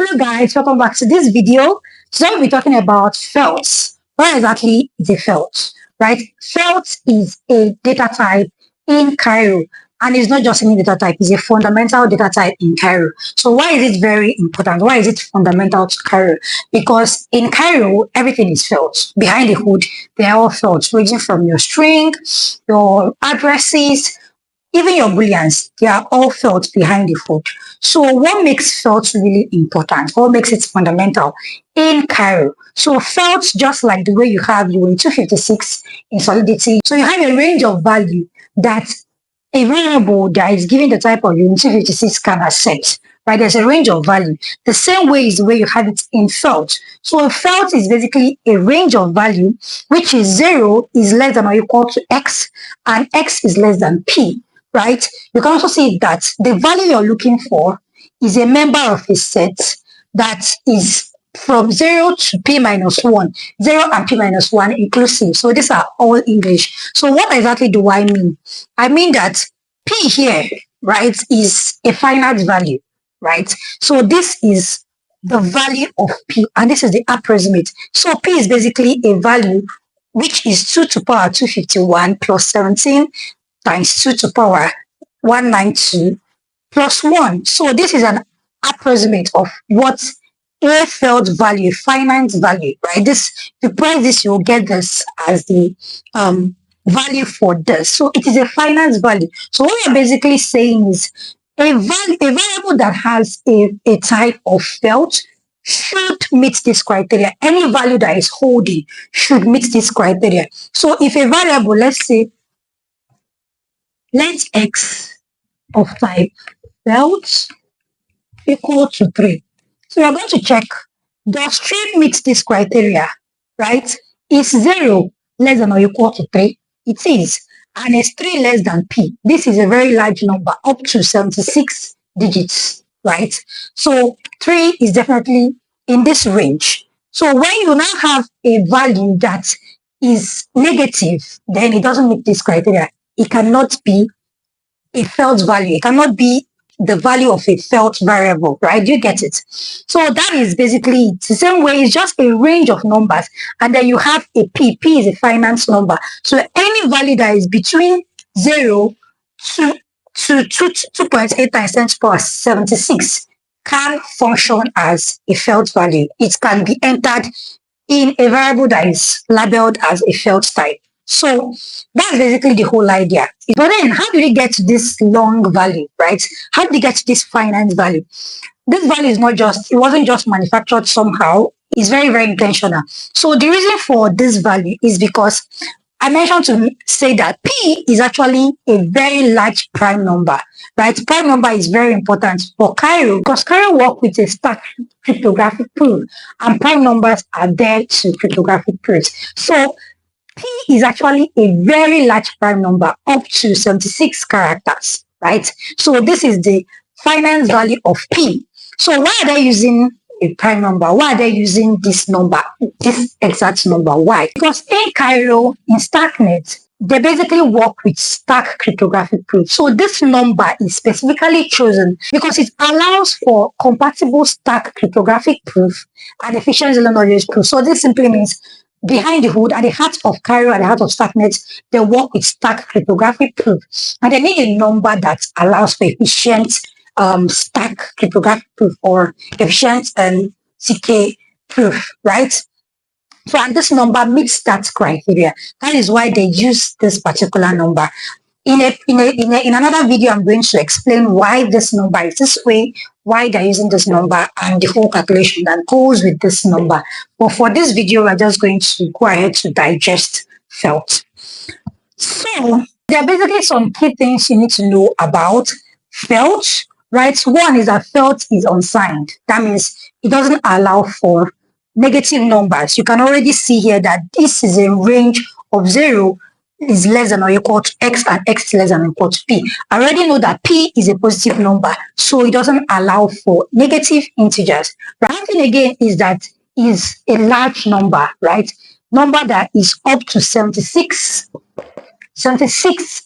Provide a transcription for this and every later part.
Hello guys, welcome back to this video. Today we'll be talking about felts. What exactly is a felt? Right? Felt is a data type in Cairo, and it's not just any data type, it's a fundamental data type in Cairo. So why is it very important? Why is it fundamental to Cairo? Because in Cairo, everything is felt. Behind the hood, they are all felt, ranging from your string, your addresses, even your booleans, they are all felt behind the hood. So what makes felt really important? What makes it fundamental in Cairo? So felt, just like the way you have your 256 in Solidity, so you have a range of value that a variable that is given the type of unit 256 can accept. Right, there's a range of value. The same way is the way you have it in felt. So a felt is basically a range of value, which is 0 is less than or equal to x, and x is less than p. Right? You can also see that the value you're looking for is a member of a set that is from 0 to p minus 1, 0 and p minus 1 inclusive. So these are all English. So what exactly do I mean? I mean that p here, right, is a finite value, right? So this is the value of p, and this is the approximate. So p is basically a value which is 2 to power 251 plus 17 times 2 to power 192 plus 1. So this is an approximate of what a felt value, finite value, right? This, if you press this, you'll get this as the value for this. So it is a finite value. So what we're basically saying is a variable that has a type of felt should meet this criteria. Any value that is holding should meet this criteria. So if a variable, let's say, let x of type felt equal to 3. So we're going to check, does 3 meet this criteria, right? Is 0 less than or equal to 3? It is. And is 3 less than p? This is a very large number, up to 76 digits, right? So 3 is definitely in this range. So when you now have a value that is negative, then it doesn't meet this criteria. It cannot be a felt value. It cannot be the value of a felt variable, right? You get it? So that is basically it. The same way, it's just a range of numbers, and then you have a p. P is a finite number. So any value that is between 0 to 2.8 times 10 to the power 76 can function as a felt value. It can be entered in a variable that is labeled as a felt type. So that's basically the whole idea. But then how did we get to this long value, right? How did we get to this finite value? This value is not just, it wasn't just manufactured somehow. It's very, very intentional. So the reason for this value is because I mentioned to say that p is actually a very large prime number, right? Prime number is very important for Cairo because Cairo works with a stack cryptographic proof, and prime numbers are there to cryptographic proofs. So p is actually a very large prime number, up to 76 characters, right? So this is the finite value of p. So why are they using a prime number? Why are they using this number, this exact number? Why? Because in Cairo, in Starknet, they basically work with stack cryptographic proof. So this number is specifically chosen because it allows for compatible stack cryptographic proof and efficient zero knowledge proof. So this simply means behind the hood, at the heart of Cairo, at the heart of Starknet, they work with stack cryptographic proof. And they need a number that allows for efficient stack cryptographic proof or efficient CK proof, right? So, and this number meets that criteria. That is why they use this particular number. In another video, I'm going to explain why this number is this way, why they're using this number, and the whole calculation that goes with this number. But for this video, we're just going to go ahead to digest felt. So there are basically some key things you need to know about felt, right? One is that felt is unsigned. That means it doesn't allow for negative numbers. You can already see here that this is a range of 0 is less than or equal to x, and x is less than or equal to p. I already know that p is a positive number, so it doesn't allow for negative integers. But one thing again is that is a large number, right? Number that is up to 76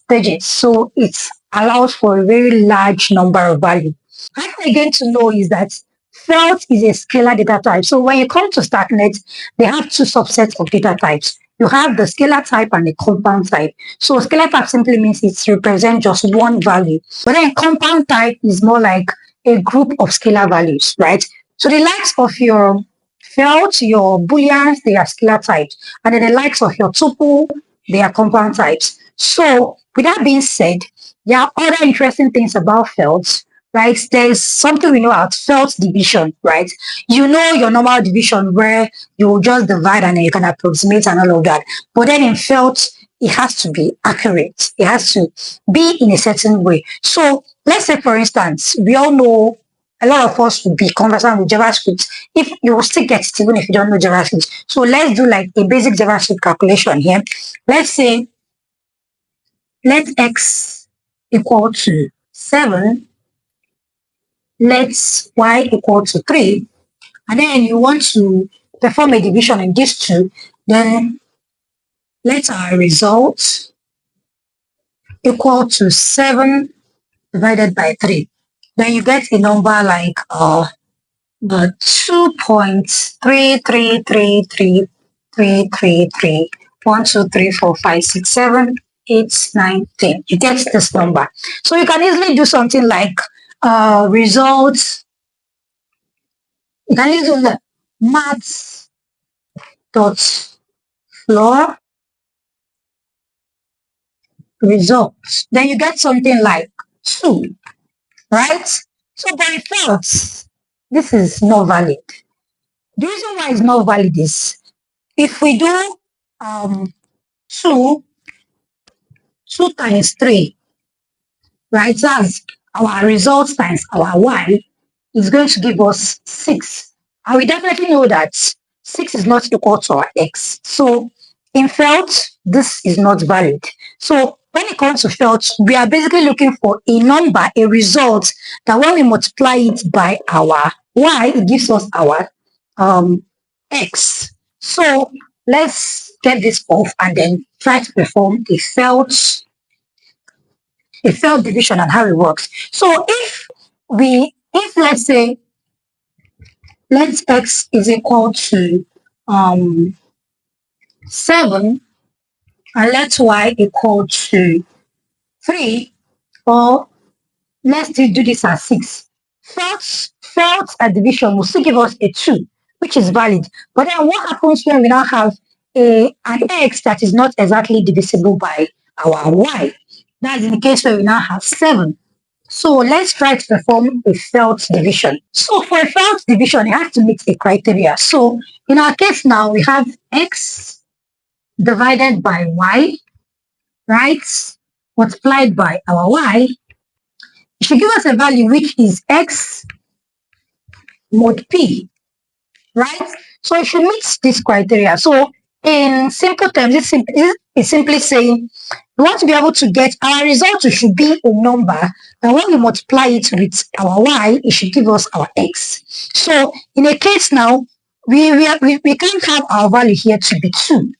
digits. So it allows for a very large number of value. One thing again to know is that Felt is a scalar data type. So when you come to Starknet, they have two subsets of data types. You have the scalar type and the compound type. So scalar type simply means it represents just one value. But then compound type is more like a group of scalar values, right? So the likes of your felt, your booleans, they are scalar types. And then the likes of your tuple, they are compound types. So with that being said, there are other interesting things about felt, right? There's something we know about felt division, right? You know your normal division where you just divide and then you can approximate and all of that. But then in felt, it has to be accurate. It has to be in a certain way. So let's say, for instance, we all know a lot of us will be conversant with JavaScript. If you will still get it even if you don't know JavaScript. So let's do like a basic JavaScript calculation here. Let's say let x equal to 7, let y equal to 3, and then you want to perform a division in these two, then let our result equal to 7 divided by 3. Then you get a number like 2.3333333 1, 2, 3, 4, 5, 6, 7, 8, 9, 10. You get this number. So you can easily do something like results. You can easily do the maths dot floor results. Then you get something like 2, right? So by default, this is not valid. The reason why it's not valid is if we do um, 2, 2 times 3, right? That's our results times our y is going to give us 6. And we definitely know that 6 is not equal to our x. So in felt, this is not valid. So when it comes to felt, we are basically looking for a number, a result, that when we multiply it by our y, it gives us our x. So let's get this off and then try to perform a felt division and how it works. So if let's say let x is equal to 7 and let y equal to 3, or let's still do this as 6. Felt division will still give us a 2, which is valid. But then what happens when we now have an x that is not exactly divisible by our y? That's in the case where we now have 7. So let's try to perform a felt division. So for a felt division, it has to meet a criteria. So in our case now, we have x divided by y, right? Multiplied by our y. It should give us a value which is x mod p, right? So it should meet this criteria. So in simple terms, it's simply saying we want to be able to get our result should be a number, and when we multiply it with our y, it should give us our x. So in a case now, we can't have our value here to be 2,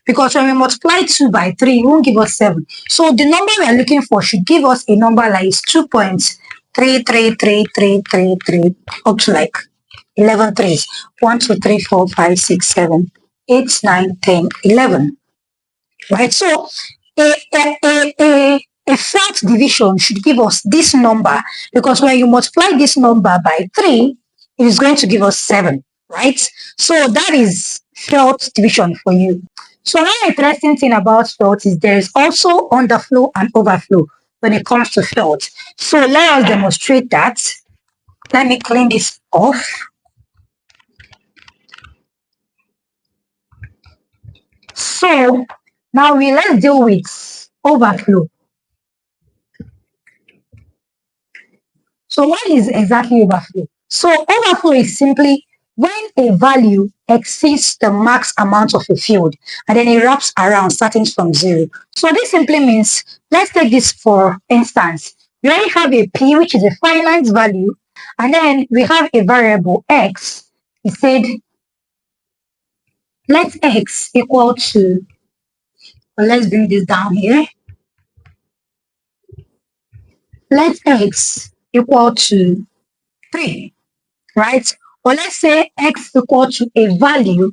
because when we multiply 2 by 3, it won't give us 7. So the number we are looking for should give us a number like 2.33333 up to like 11 threes. 1, 2, 3, 4, 5, 6, 7, 8, 9, 10, 11. Right? So a flat division should give us this number, because when you multiply this number by 3, it is going to give us 7. Right? So that is felt division for you. So another interesting thing about felt is there is also underflow and overflow when it comes to felt. So let us demonstrate that. Let me clean this off. So now let's deal with overflow. So what is exactly overflow? So overflow is simply when a value exceeds the max amount of a field and then it wraps around starting from 0. So this simply means, let's take this for instance. We already have a p, which is a finite value, and then we have a variable x. It said let x equal to, well, let's bring this down here. Let x equal to 3. right? Or let's say x equal to a value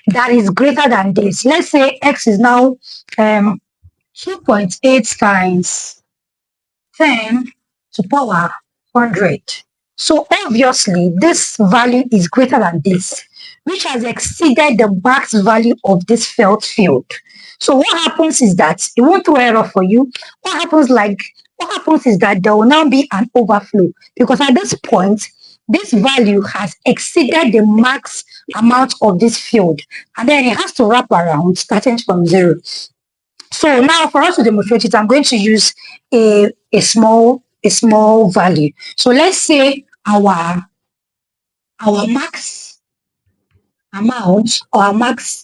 that is greater than this. Let's say x is now 2.8 times 10 to power 100. So obviously, this value is greater than this, which has exceeded the max value of this felt field. So what happens is that it won't throw error for you. What happens is that there will now be an overflow because at this point, this value has exceeded the max amount of this field, and then it has to wrap around starting from zero. So now for us to demonstrate it, I'm going to use a small value. So let's say our max amount or our max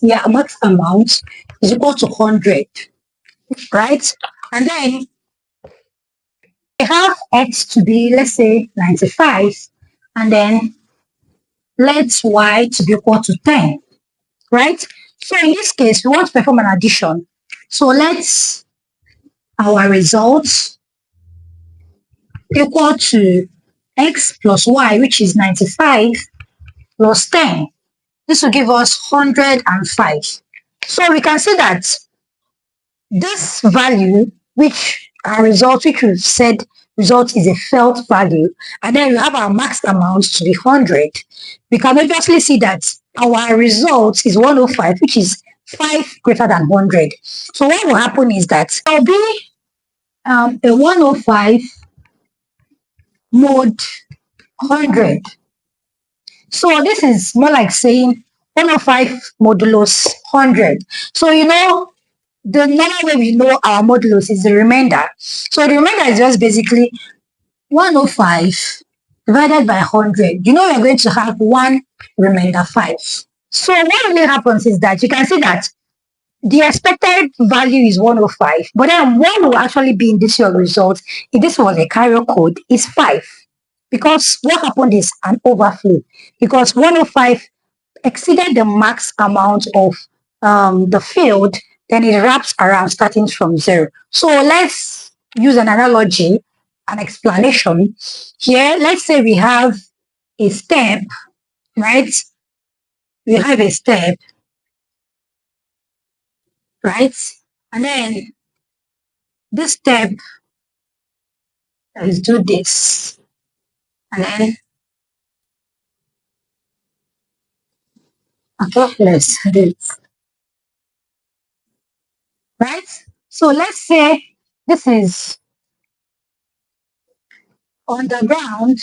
amount is equal to 100, right? And then we have x to be, let's say, 95, and then let's y to be equal to 10, right? So in this case, we want to perform an addition. So let's our results equal to x plus y, which is 95, plus 10. This will give us 105. So we can see that this value, which our result, which we've said result is a felt value, and then we have our max amount to be 100, we can obviously see that our result is 105, which is 5 greater than 100. So what will happen is that there will be a 105 mod 100. So this is more like saying 105 modulus 100. So the normal way we know our modulus is the remainder. So the remainder is just basically 105 divided by 100. We're going to have 1 remainder 5. So what really happens is that you can see that the expected value is 105, but then what will actually be in this your result, if this was a Cairo code, is 5. Because what happened is an overflow. Because 105 exceeded the max amount of the field, then it wraps around starting from 0. So let's use an analogy, an explanation. Here, let's say we have a step, right? We have a step, right? And then this step, let's do this. And then, okay, let's do this. Right? So let's say this is on the ground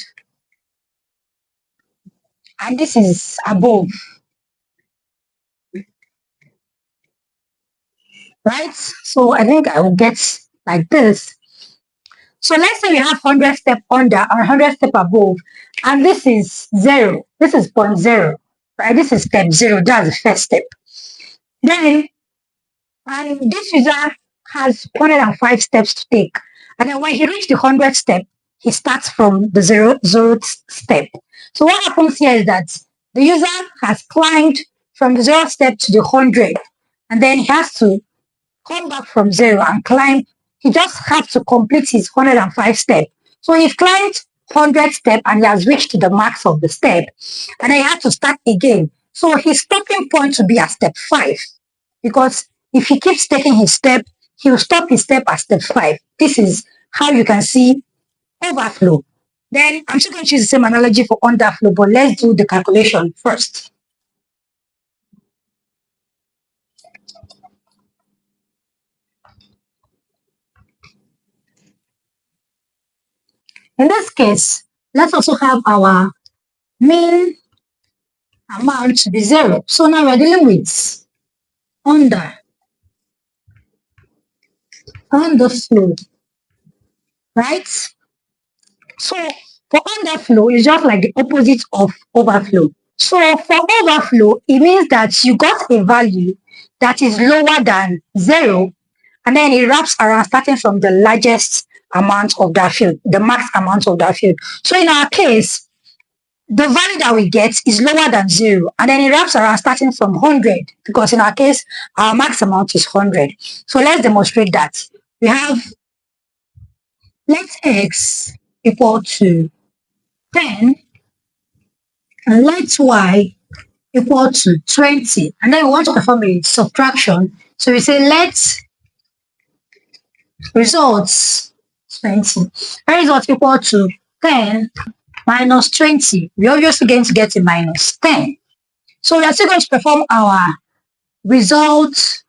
and this is above, right? So I think I will get like this. So let's say we have 100 step under or 100 step above, and this is 0. This is point 0, right? This is step 0. That's the first step. Then, and this user has 105 steps to take. And then when he reaches the 100th step, he starts from the 0th step. So what happens here is that the user has climbed from the 0th step to the 100, and then he has to come back from 0 and climb. He just has to complete his 105 step. So he's climbed 100 step and he has reached the max of the step, and then he has to start again. So his stopping point will be at step 5, because if he keeps taking his step, he will stop his step at step 5. This is how you can see overflow. Then I'm still going to use the same analogy for underflow, but let's do the calculation first. In this case, let's also have our mean amount to be 0. So now we're dealing with underflow, right? So for underflow, it's just like the opposite of overflow. So for overflow, it means that you got a value that is lower than 0, and then it wraps around starting from the largest amount of that field, the max amount of that field. So in our case, the value that we get is lower than 0, and then it wraps around starting from 100, because in our case, our max amount is 100. So let's demonstrate that. We have, let x equal to 10 and let y equal to 20. And then we want to perform a subtraction. So we say let results 20. And results equal to 10 minus 20. We're obviously going to get a minus 10. So we are still going to perform our result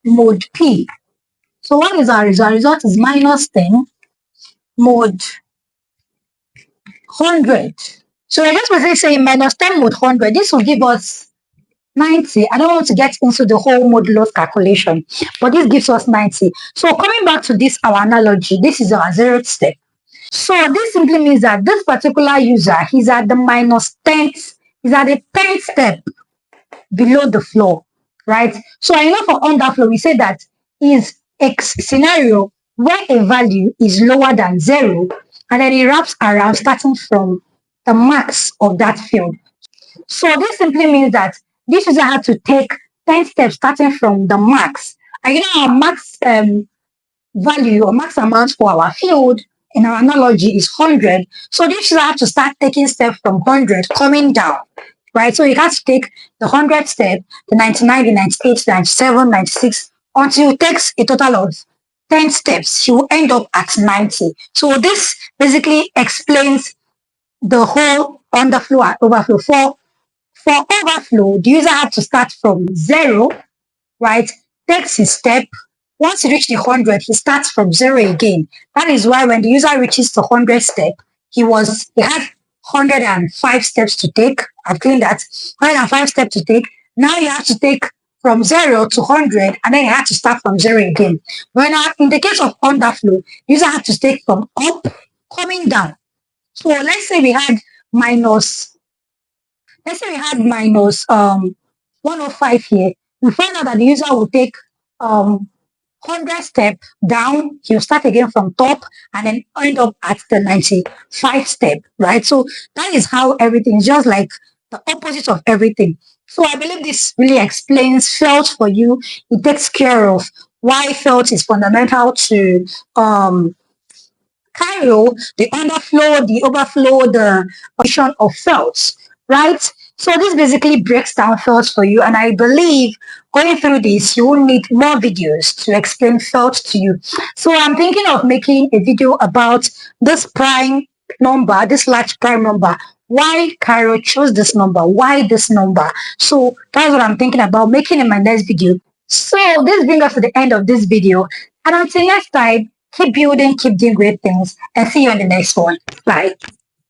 mode P. So what is our result? Our result is minus 10 mode 100. So we're just basically saying minus 10 mode 100. This will give us 90. I don't want to get into the whole modulus calculation, but this gives us 90. So coming back to this, our analogy, this is our 0th step. So this simply means that this particular user, he's at the minus 10th, he's at the 10th step below the floor, right? So I know for underflow, we say that is X scenario where a value is lower than 0, and then it wraps around starting from the max of that field. So this simply means that this user had to take 10 steps starting from the max. And you know, our max value or max amount for our field in our analogy is 100. So this user had to start taking steps from 100 coming down, right? So you have to take the 100 step, the 99, the 98, the 97, 96, until it takes a total of 10 steps. He will end up at 90. So this basically explains the whole underflow and overflow. For overflow, the user had to start from 0, right? Takes his step. Once he reaches the 100, he starts from 0 again. That is why when the user reaches the 100th step, he had 105 steps to take. I've cleaned that. 105 steps to take. Now you have to take from 0 to 100, and then you have to start from 0 again. When in the case of underflow, user had to take from up, coming down. So let's say we had minus 105 here. We find out that the user will take 100 step down. He'll start again from top and then end up at the 95 step, right? So that is how everything is just like the opposite of everything. So I believe this really explains felt for you. It takes care of why felt is fundamental to Cairo, the underflow, the overflow, the ocean of felts, right? So this basically breaks down felts for you, and I believe going through this, you will need more videos to explain felt to you. So I'm thinking of making a video about this prime number, this large prime number. Why Cairo chose this number? Why this number? So that's what I'm thinking about making in my next video. So this brings us to the end of this video. And until next time, keep building, keep doing great things, and see you in the next one. Bye.